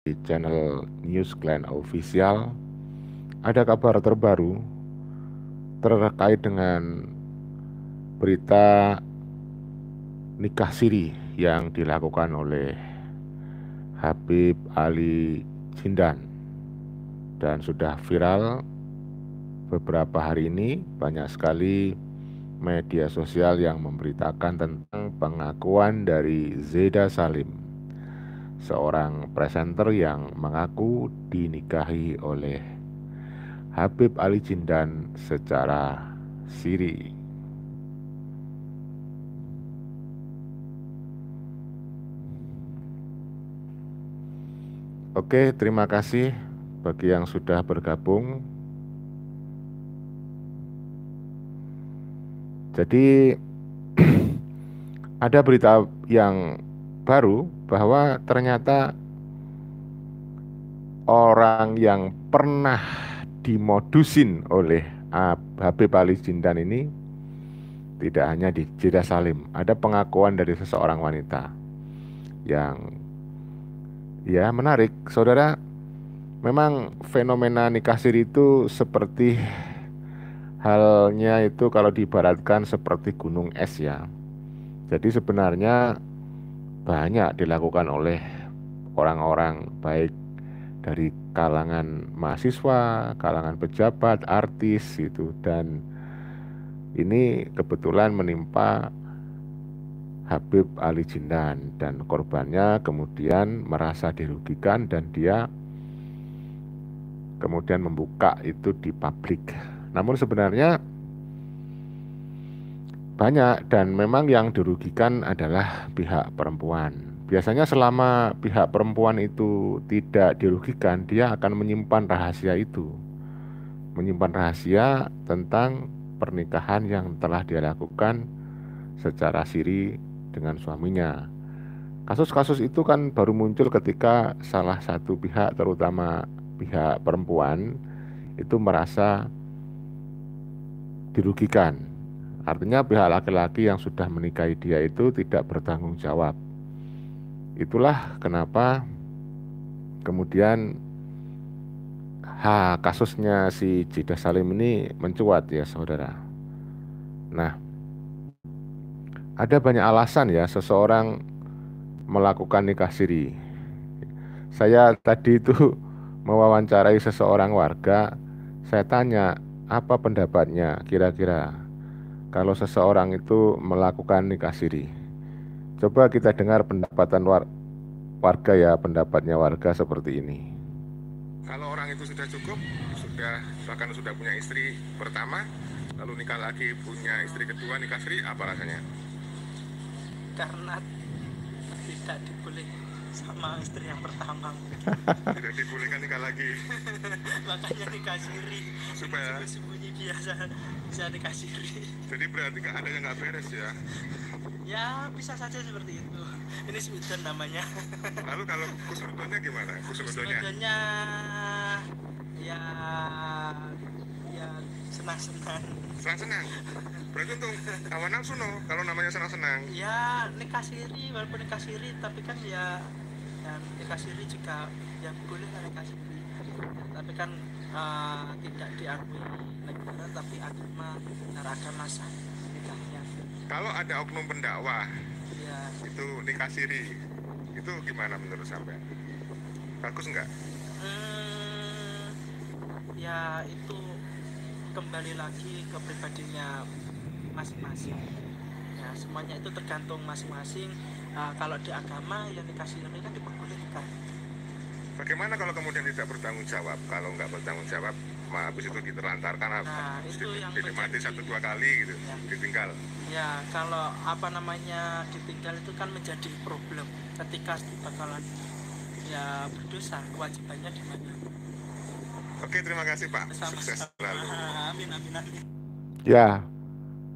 di channel News Clan Official. Ada kabar terbaru terkait dengan berita nikah siri yang dilakukan oleh Habib Ali Jindan dan sudah viral beberapa hari ini. Banyak sekali media sosial yang memberitakan tentang pengakuan dari Zeda Salim, seorang presenter yang mengaku dinikahi oleh Habib Ali Jindan secara siri. Oke, terima kasih bagi yang sudah bergabung. Jadi ada berita yang baru bahwa ternyata orang yang pernah dimodusin oleh Habib Ali Jindan ini tidak hanya di Jeddah Salim, ada pengakuan dari seseorang wanita yang ya menarik. Saudara, memang fenomena nikah siri itu seperti halnya itu kalau diibaratkan seperti gunung es ya. Jadi sebenarnya banyak dilakukan oleh orang-orang baik dari kalangan mahasiswa, kalangan pejabat, artis gitu, dan ini kebetulan menimpa Habib Ali Jindan dan korbannya kemudian merasa dirugikan dan dia kemudian membuka itu di publik. Namun sebenarnya banyak dan memang yang dirugikan adalah pihak perempuan. Biasanya selama pihak perempuan itu tidak dirugikan, dia akan menyimpan rahasia itu. Menyimpan rahasia tentang pernikahan yang telah dia lakukan secara siri dengan suaminya. Kasus-kasus itu kan baru muncul ketika salah satu pihak, terutama pihak perempuan, itu merasa dirugikan. Artinya pihak laki-laki yang sudah menikahi dia itu tidak bertanggung jawab. Itulah kenapa kemudian kasusnya si Jeddah Salim ini mencuat ya saudara. Nah, ada banyak alasan ya seseorang melakukan nikah siri. Saya tadi itu mewawancarai seseorang warga, saya tanya apa pendapatnya kira-kira kalau seseorang itu melakukan nikah siri. Coba kita dengar warga ya, pendapatnya warga seperti ini. Kalau orang itu sudah cukup, bahkan sudah punya istri pertama, lalu nikah lagi punya istri kedua, nikah siri, apa rasanya? Karena tidak diboleh sama istri yang pertama. Tidak dibolehkan nikah lagi. Makanya nikah siri supaya sembunyi biasa bisa nikah siri. Jadi berarti ada yang nggak beres ya? Ya bisa saja seperti itu. Ini Sweden namanya. Lalu kalau kusnudonya gimana? Kusnudonya ya senang-senang. Senang-senang. Berarti untuk awan nafsu no, kalau namanya senang-senang. Ya nikah siri, walaupun nikah siri tapi kan ya dan nikah siri juga ya boleh lah nikah siri. Tapi kan tidak diakui negara tapi agama secara agama sah nikahnya. Kalau ada oknum pendakwah Ya. itu nikah siri, itu gimana menurut sampean? Bagus nggak? Ya itu kembali lagi ke pribadinya masing-masing. Ya semuanya itu tergantung masing-masing. Kalau di agama ya nikah siri kan diperbolehkan. Bagaimana kalau kemudian tidak bertanggung jawab? Kalau nggak bertanggung jawab, habis itu ditelantarkan, Itu yang dinikmati 1-2 kali gitu, ya. Ditinggal. Ya kalau ditinggal itu kan menjadi problem ketika bakalan ya berdosa, kewajibannya di mana? Oke, terima kasih Pak. Sukses selalu. Amin. Ya,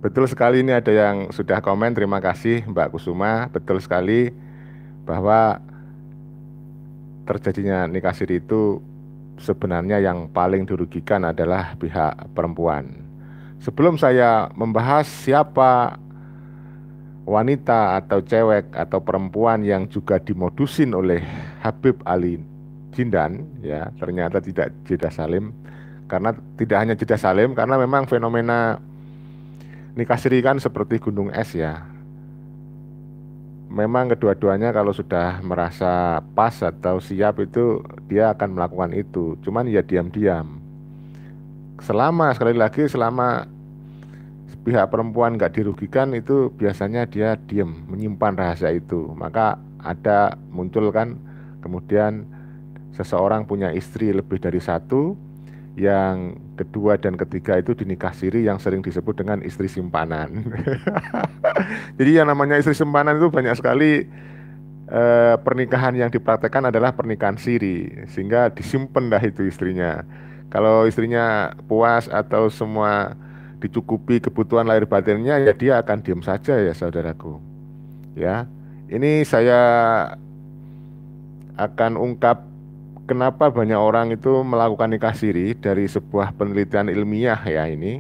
betul sekali, ini ada yang sudah komen, terima kasih Mbak Kusuma. Betul sekali bahwa terjadinya nikah siri itu sebenarnya yang paling dirugikan adalah pihak perempuan. Sebelum saya membahas siapa wanita atau cewek atau perempuan yang juga dimodusin oleh Habib Ali Jindan ya, ternyata tidak Jeddah Salim. Karena tidak hanya Jeddah Salim, karena memang fenomena nikah siri kan seperti gunung es ya. Memang kedua-duanya kalau sudah merasa pas atau siap itu dia akan melakukan itu. Cuman ya diam-diam. Sekali lagi selama pihak perempuan nggak dirugikan itu biasanya dia diem menyimpan rahasia itu. Maka ada muncul kan kemudian seseorang punya istri lebih dari satu, yang kedua dan ketiga itu dinikah siri yang sering disebut dengan istri simpanan. Jadi yang namanya istri simpanan itu banyak sekali pernikahan yang dipraktekkan adalah pernikahan siri, sehingga disimpan dah itu istrinya. Kalau istrinya puas atau semua dicukupi kebutuhan lahir batinnya, ya dia akan diam saja ya saudaraku. Ya, ini saya akan ungkap kenapa banyak orang itu melakukan nikah siri dari sebuah penelitian ilmiah ya ini.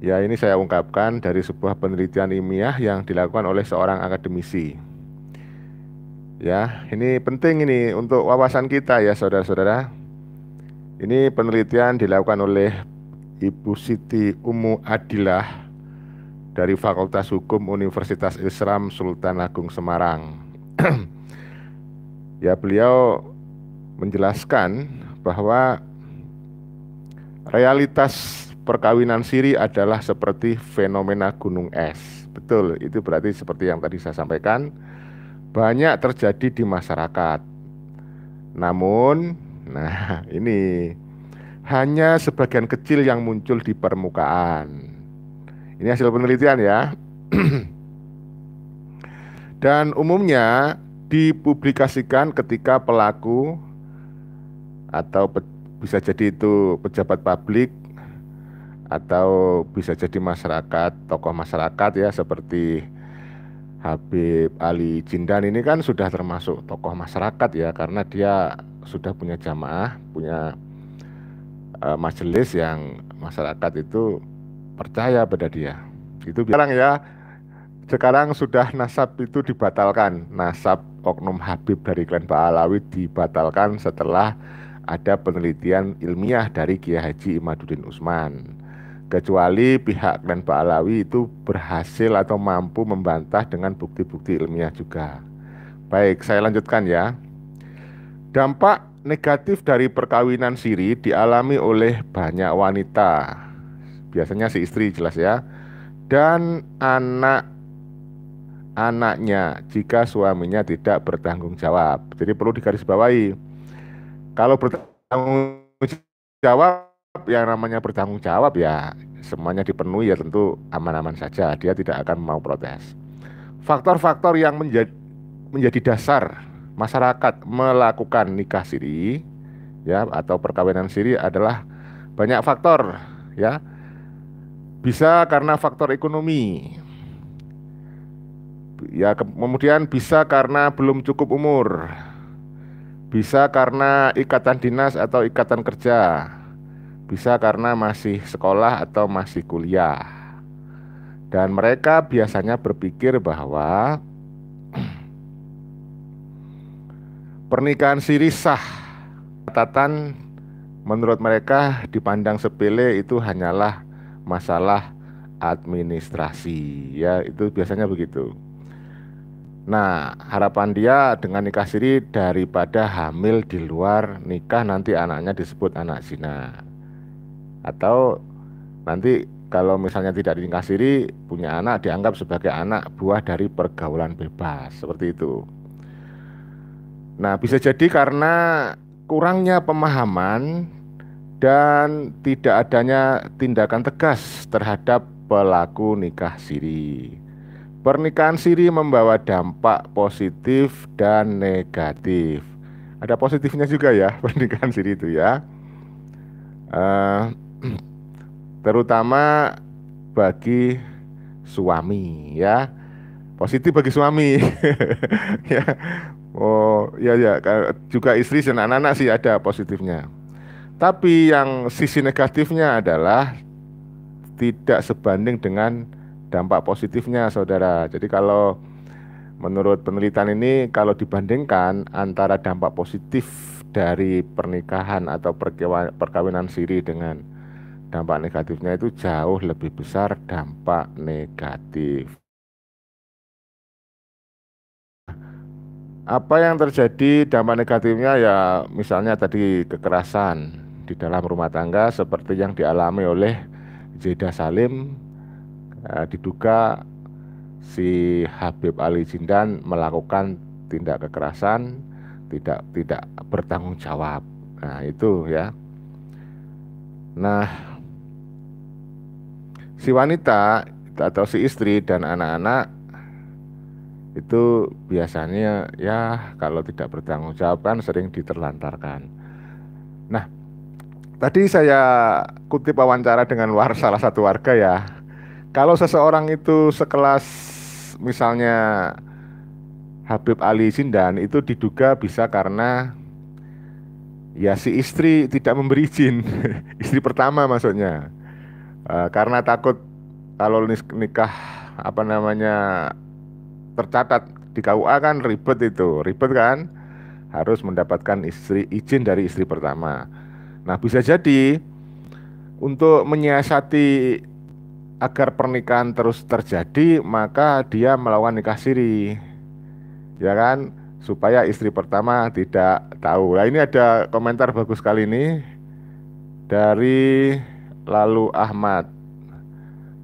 Ya ini saya ungkapkan dari sebuah penelitian ilmiah yang dilakukan oleh seorang akademisi. Ya, ini penting ini untuk wawasan kita ya saudara-saudara. Ini penelitian dilakukan oleh Ibu Siti Umu Adilah dari Fakultas Hukum Universitas Islam Sultan Agung Semarang. Ya, beliau menjelaskan bahwa realitas perkawinan siri adalah seperti fenomena gunung es. Betul, itu berarti seperti yang tadi saya sampaikan, banyak terjadi di masyarakat. Namun, nah ini hanya sebagian kecil yang muncul di permukaan. Ini hasil penelitian ya. Dan umumnya dipublikasikan ketika pelaku atau bisa jadi itu pejabat publik atau bisa jadi masyarakat, tokoh masyarakat ya seperti Habib Ali Jindan ini kan sudah termasuk tokoh masyarakat ya, karena dia sudah punya jamaah, punya majelis yang masyarakat itu percaya pada dia. Itu sekarang ya, sekarang sudah nasab itu dibatalkan. Nasab oknum Habib dari klan Ba'alawi dibatalkan setelah ada penelitian ilmiah dari Kiai Haji Imaduddin Utsman. Kecuali pihak klan Ba'alawi itu berhasil atau mampu membantah dengan bukti-bukti ilmiah juga. Baik, saya lanjutkan ya. Dampak negatif dari perkawinan siri dialami oleh banyak wanita. Biasanya si istri jelas ya. Dan anaknya jika suaminya tidak bertanggung jawab. Jadi perlu digarisbawahi. Kalau bertanggung jawab, yang namanya bertanggung jawab ya semuanya dipenuhi ya tentu aman-aman saja. Dia tidak akan mau protes. Faktor-faktor yang menjadi dasar masyarakat melakukan nikah siri ya atau perkawinan siri adalah banyak faktor ya. Bisa karena faktor ekonomi. Ya, kemudian bisa karena belum cukup umur. Bisa karena ikatan dinas atau ikatan kerja. Bisa karena masih sekolah atau masih kuliah. Dan mereka biasanya berpikir bahwa pernikahan siri sah. Catatan menurut mereka dipandang sepele itu hanyalah masalah administrasi. Ya, itu biasanya begitu. Nah, harapan dia dengan nikah siri daripada hamil di luar nikah nanti anaknya disebut anak zina. Atau nanti kalau misalnya tidak dinikah siri, punya anak dianggap sebagai anak buah dari pergaulan bebas, seperti itu. Nah, bisa jadi karena kurangnya pemahaman dan tidak adanya tindakan tegas terhadap pelaku nikah siri. Pernikahan siri membawa dampak positif dan negatif. Ada positifnya juga ya pernikahan siri itu ya. Terutama bagi suami ya. Positif bagi suami. Ya. Oh ya ya, juga istri dan anak-anak sih ada positifnya. Tapi yang sisi negatifnya adalah tidak sebanding dengan dampak positifnya, saudara. Jadi kalau menurut penelitian ini kalau dibandingkan antara dampak positif dari pernikahan atau perkawinan siri dengan dampak negatifnya itu jauh lebih besar dampak negatif. Apa yang terjadi dampak negatifnya ya misalnya tadi kekerasan di dalam rumah tangga seperti yang dialami oleh Zeda Salim. Diduga si Habib Ali Jindan melakukan tindak kekerasan, tidak bertanggung jawab. Nah, itu ya. Nah, si wanita atau si istri dan anak-anak itu biasanya ya kalau tidak bertanggung jawab kan sering diterlantarkan. Nah, tadi saya kutip wawancara dengan salah satu warga ya. Kalau seseorang itu sekelas misalnya Habib Ali Jindan itu diduga bisa karena ya si istri tidak memberi izin, istri pertama maksudnya. Karena takut kalau nikah apa namanya tercatat di KUA kan ribet kan, harus mendapatkan izin dari istri pertama. Nah, bisa jadi untuk menyiasati agar pernikahan terus terjadi, maka dia melakukan nikah siri, ya kan, supaya istri pertama tidak tahu. Nah, ini ada komentar bagus sekali ini dari Lalu Ahmad.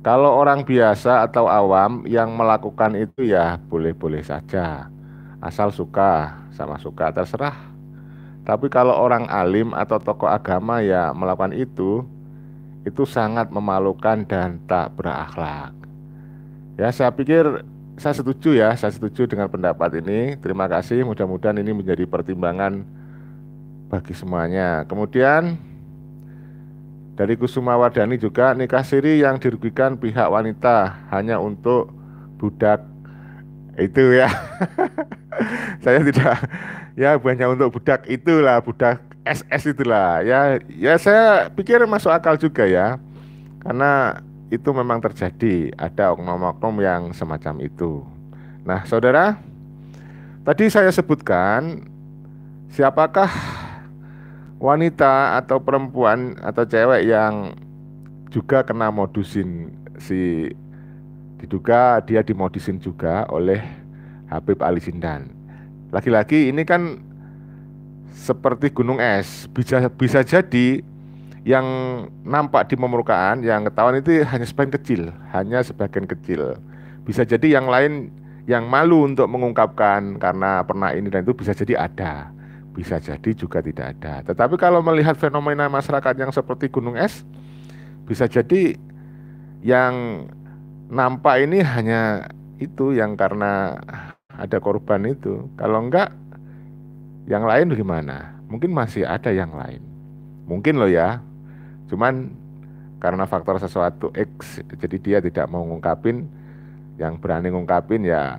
Kalau orang biasa atau awam yang melakukan itu ya boleh-boleh saja, asal suka sama suka terserah. Tapi kalau orang alim atau tokoh agama ya melakukan itu sangat memalukan dan tak berakhlak. Ya, saya setuju dengan pendapat ini. Terima kasih, mudah-mudahan ini menjadi pertimbangan bagi semuanya. Kemudian dari Kusuma Wardani juga, nikah siri yang dirugikan pihak wanita hanya untuk budak itu ya. Saya tidak, ya banyak untuk budak itulah, budak SS itulah. Ya saya pikir masuk akal juga ya. Karena itu memang terjadi, ada oknum-oknum yang semacam itu. Nah, saudara, tadi saya sebutkan siapakah wanita atau perempuan atau cewek yang juga kena modusin, diduga dia dimodusin juga oleh Habib Ali Jindan. Lagi-lagi ini kan seperti gunung es, bisa jadi yang nampak di permukaan, yang ketahuan itu hanya sebagian kecil. Bisa jadi yang lain yang malu untuk mengungkapkan karena pernah ini dan itu bisa jadi ada, bisa jadi juga tidak ada. Tetapi kalau melihat fenomena masyarakat yang seperti gunung es, bisa jadi yang nampak ini hanya itu yang karena ada korban itu. Kalau enggak, yang lain gimana? Mungkin masih ada yang lain. Mungkin loh ya. Cuman karena faktor sesuatu X, jadi dia tidak mau ngungkapin. Yang berani ngungkapin ya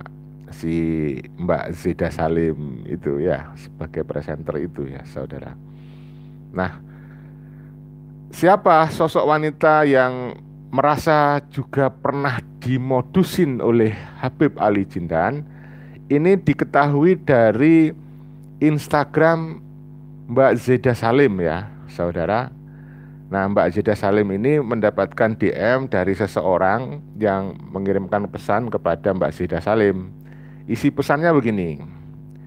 si Mbak Zeda Salim itu ya, sebagai presenter itu ya, saudara. Nah, siapa sosok wanita yang merasa juga pernah dimodusin oleh Habib Ali Jindan? Ini diketahui dari Instagram Mbak Zeda Salim ya, saudara. Nah, Mbak Zeda Salim ini mendapatkan DM dari seseorang yang mengirimkan pesan kepada Mbak Zeda Salim. Isi pesannya begini.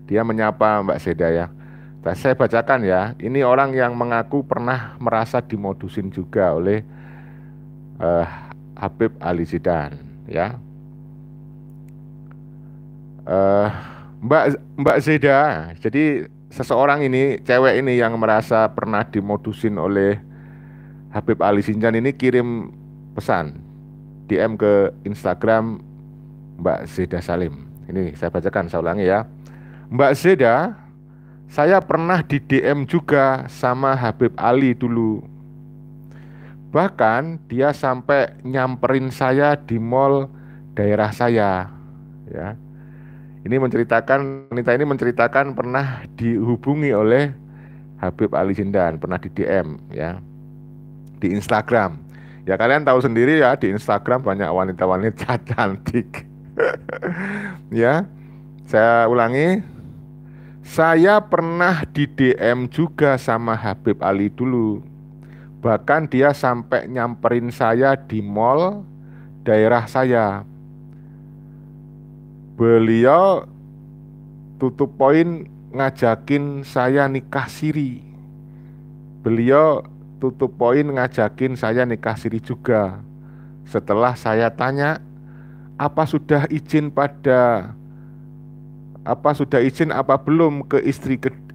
Dia menyapa Mbak Zeda ya. Nah, saya bacakan ya. Ini orang yang mengaku pernah merasa dimodusin juga oleh Habib Ali Jindan ya. Mbak Zeda, jadi seseorang ini, cewek ini yang merasa pernah dimodusin oleh Habib Ali Jindan ini kirim pesan DM ke Instagram Mbak Zeda Salim. Ini saya bacakan, saya ulangi ya. Mbak Zeda, saya pernah di DM juga sama Habib Ali dulu. Bahkan dia sampai nyamperin saya di mall daerah saya. Ya. Wanita ini menceritakan pernah dihubungi oleh Habib Ali Jindan, pernah di DM ya. Di Instagram. Ya kalian tahu sendiri ya, di Instagram banyak wanita-wanita cantik. Ya. Saya ulangi, saya pernah di DM juga sama Habib Ali dulu. Bahkan dia sampai nyamperin saya di mall daerah saya. Beliau tutup poin ngajakin saya nikah siri. Beliau tutup poin ngajakin saya nikah siri juga. Setelah saya tanya, apa sudah izin apa belum ke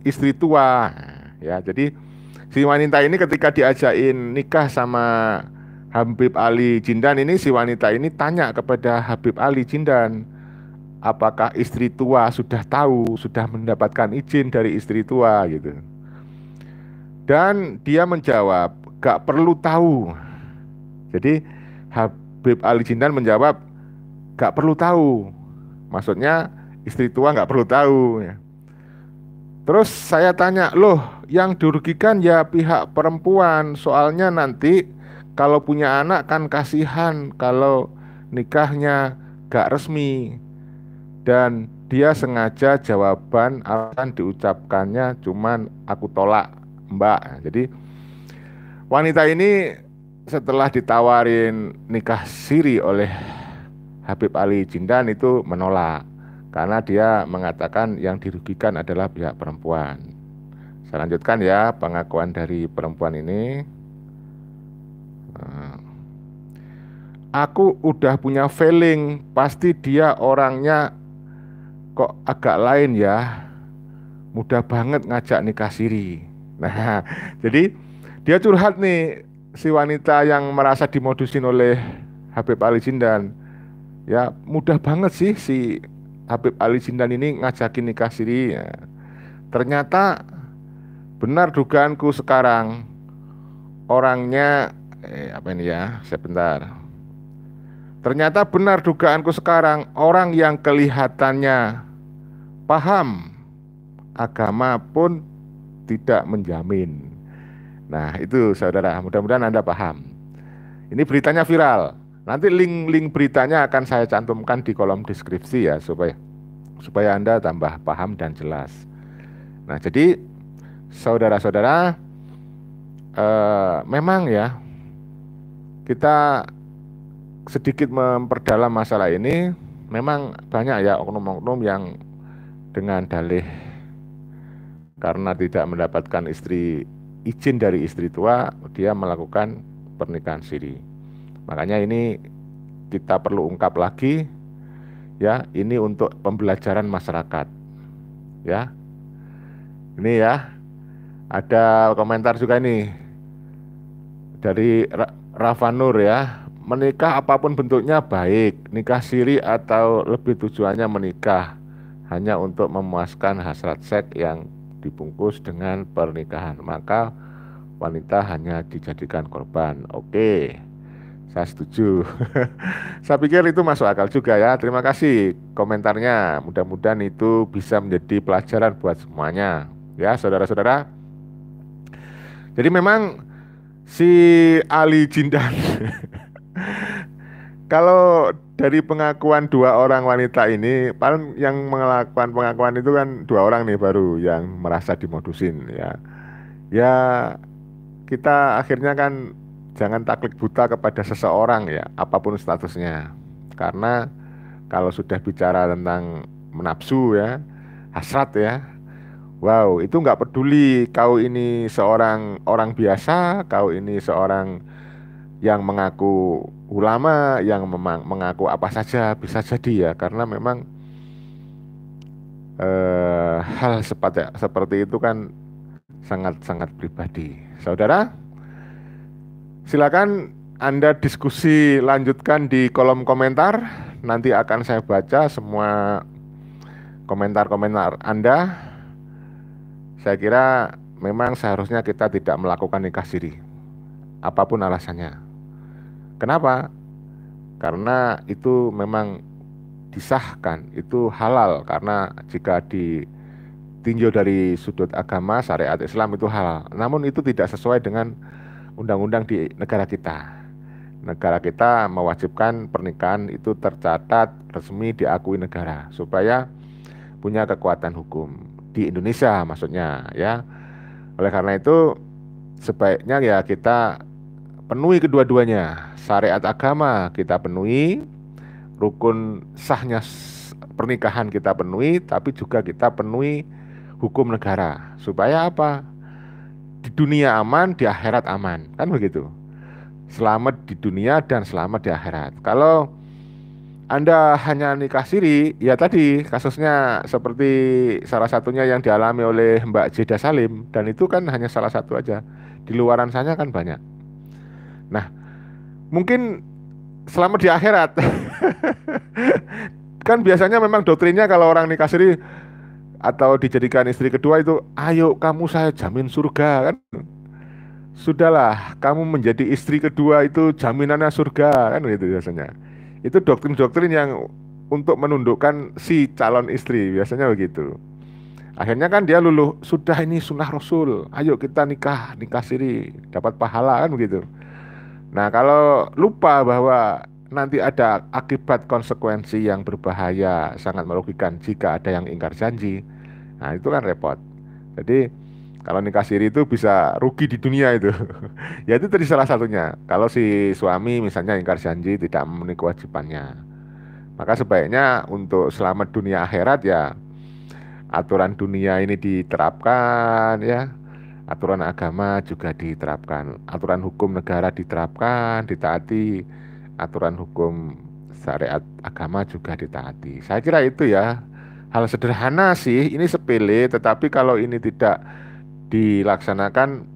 istri tua. Ya, jadi si wanita ini ketika diajakin nikah sama Habib Ali Jindan ini, si wanita ini tanya kepada Habib Ali Jindan, apakah istri tua sudah tahu, sudah mendapatkan izin dari istri tua gitu. Dan dia menjawab, gak perlu tahu. Jadi Habib Ali Jindan menjawab, gak perlu tahu. Maksudnya istri tua gak perlu tahu ya. Terus saya tanya, loh yang dirugikan ya pihak perempuan, soalnya nanti kalau punya anak kan kasihan kalau nikahnya gak resmi. Dan dia sengaja jawaban akan diucapkannya cuman aku tolak mbak. Jadi wanita ini setelah ditawarin nikah siri oleh Habib Ali Jindan itu menolak. Karena dia mengatakan yang dirugikan adalah pihak perempuan. Saya lanjutkan ya pengakuan dari perempuan ini. Aku udah punya feeling pasti dia orangnya kok agak lain ya. Mudah banget ngajak nikah siri. Nah, jadi dia curhat nih si wanita yang merasa dimodusin oleh Habib Ali Jindan. Ya, mudah banget sih si Habib Ali Jindan ini ngajakin nikah siri ya. Ternyata benar dugaanku sekarang orangnya apa ini ya? Sebentar. Ternyata benar dugaanku sekarang orang yang kelihatannya paham agama pun tidak menjamin. Nah, itu saudara, mudah-mudahan Anda paham. Ini beritanya viral. Nanti link-link beritanya akan saya cantumkan di kolom deskripsi ya supaya Anda tambah paham dan jelas. Nah, jadi saudara-saudara, memang ya kita sedikit memperdalam masalah ini, memang banyak ya oknum-oknum yang dengan dalih karena tidak mendapatkan izin dari istri tua, dia melakukan pernikahan siri. Makanya ini kita perlu ungkap lagi ya, ini untuk pembelajaran masyarakat. Ya. Ini ya. Ada komentar juga nih dari Rafa Nur ya. Menikah apapun bentuknya baik, nikah siri atau lebih tujuannya menikah hanya untuk memuaskan hasrat seks yang dibungkus dengan pernikahan, maka wanita hanya dijadikan korban. Oke, saya setuju. Saya pikir itu masuk akal juga ya. Terima kasih komentarnya. Mudah-mudahan itu bisa menjadi pelajaran buat semuanya ya saudara-saudara. Jadi memang si Ali Jindan kalau dari pengakuan dua orang wanita ini, paling yang melakukan pengakuan itu kan dua orang nih baru yang merasa dimodusin ya. Ya kita akhirnya kan jangan takluk buta kepada seseorang ya, apapun statusnya. Karena kalau sudah bicara tentang menafsu ya, hasrat ya, wow itu nggak peduli kau ini seorang orang biasa, kau ini seorang yang mengaku ulama, yang memang mengaku apa saja bisa jadi ya, karena memang hal seperti itu kan sangat-sangat pribadi. Saudara, silakan Anda diskusi lanjutkan di kolom komentar. Nanti akan saya baca semua komentar-komentar Anda. Saya kira memang seharusnya kita tidak melakukan nikah siri, apapun alasannya. Kenapa? Karena itu memang disahkan, itu halal. Karena jika ditinjau dari sudut agama, syariat Islam itu halal. Namun itu tidak sesuai dengan undang-undang di negara kita. Negara kita mewajibkan pernikahan itu tercatat resmi diakui negara supaya punya kekuatan hukum di Indonesia maksudnya ya. Oleh karena itu sebaiknya ya kita penuhi kedua-duanya. Syariat agama kita penuhi, rukun sahnya pernikahan kita penuhi, tapi juga kita penuhi hukum negara. Supaya apa? Di dunia aman, di akhirat aman. Kan begitu. Selamat di dunia dan selamat di akhirat. Kalau Anda hanya nikah siri, ya tadi kasusnya seperti salah satunya yang dialami oleh Mbak Jeda Salim, dan itu kan hanya salah satu aja. Di luaran sana kan banyak. Nah, mungkin selamat di akhirat. Kan biasanya memang doktrinnya kalau orang nikah siri atau dijadikan istri kedua itu, ayo kamu saya jamin surga kan. Sudahlah, kamu menjadi istri kedua itu jaminannya surga kan gitu biasanya. Itu doktrin-doktrin yang untuk menundukkan si calon istri biasanya begitu. Akhirnya kan dia luluh, sudah ini sunnah Rasul, ayo kita nikah, nikah siri, dapat pahala kan begitu. Nah, kalau lupa bahwa nanti ada akibat konsekuensi yang berbahaya, sangat merugikan jika ada yang ingkar janji, nah itu kan repot. Jadi, kalau nikah siri itu bisa rugi di dunia itu. Ya itu tadi salah satunya. Kalau si suami misalnya ingkar janji tidak memenuhi kewajibannya, maka sebaiknya untuk selamat dunia akhirat ya aturan dunia ini diterapkan ya. Aturan agama juga diterapkan, aturan hukum negara diterapkan, ditaati, aturan hukum syariat agama juga ditaati. Saya kira itu ya, hal sederhana sih, ini sepele, tetapi kalau ini tidak dilaksanakan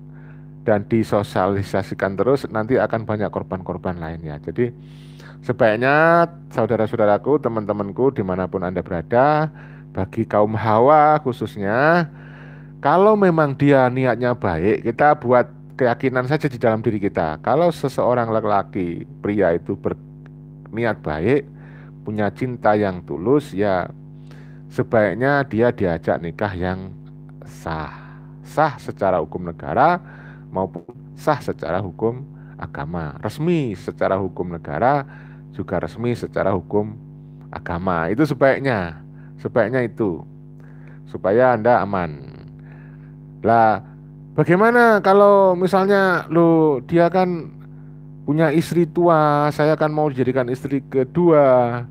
dan disosialisasikan terus, nanti akan banyak korban-korban lainnya. Jadi sebaiknya saudara-saudaraku, teman-temanku dimanapun Anda berada, bagi kaum hawa khususnya, kalau memang dia niatnya baik, kita buat keyakinan saja di dalam diri kita. Kalau seseorang laki-laki, pria itu berniat baik, punya cinta yang tulus, ya sebaiknya dia diajak nikah yang sah. Sah secara hukum negara maupun sah secara hukum agama. Resmi secara hukum negara, juga resmi secara hukum agama. Itu sebaiknya. Sebaiknya itu. Supaya Anda aman. Lah, bagaimana kalau misalnya lo dia kan punya istri tua, saya kan mau dijadikan istri kedua.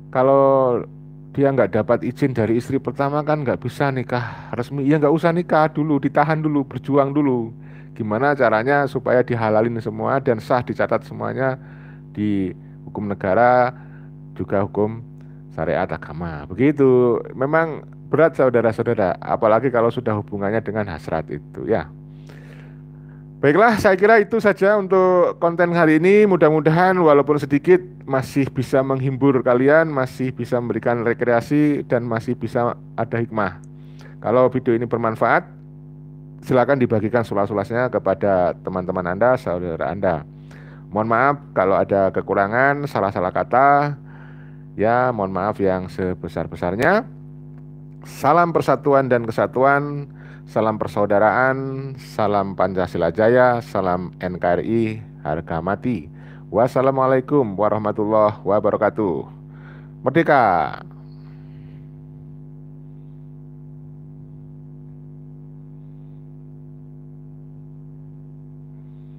Kalau dia nggak dapat izin dari istri pertama kan nggak bisa nikah resmi. Ya nggak usah nikah dulu, ditahan dulu, berjuang dulu. Gimana caranya supaya dihalalin semua dan sah dicatat semuanya di hukum negara juga hukum syariat agama. Begitu. Memang berat saudara-saudara, apalagi kalau sudah hubungannya dengan hasrat itu ya. Baiklah, saya kira itu saja untuk konten hari ini. Mudah-mudahan walaupun sedikit masih bisa menghibur kalian, masih bisa memberikan rekreasi dan masih bisa ada hikmah. Kalau video ini bermanfaat, silakan dibagikan seluas-luasnya kepada teman-teman Anda, saudara Anda. Mohon maaf kalau ada kekurangan, salah-salah kata. Ya, mohon maaf yang sebesar-besarnya. Salam persatuan dan kesatuan, salam persaudaraan, salam Pancasila Jaya, salam NKRI harga mati. Wassalamualaikum warahmatullahi wabarakatuh. Merdeka!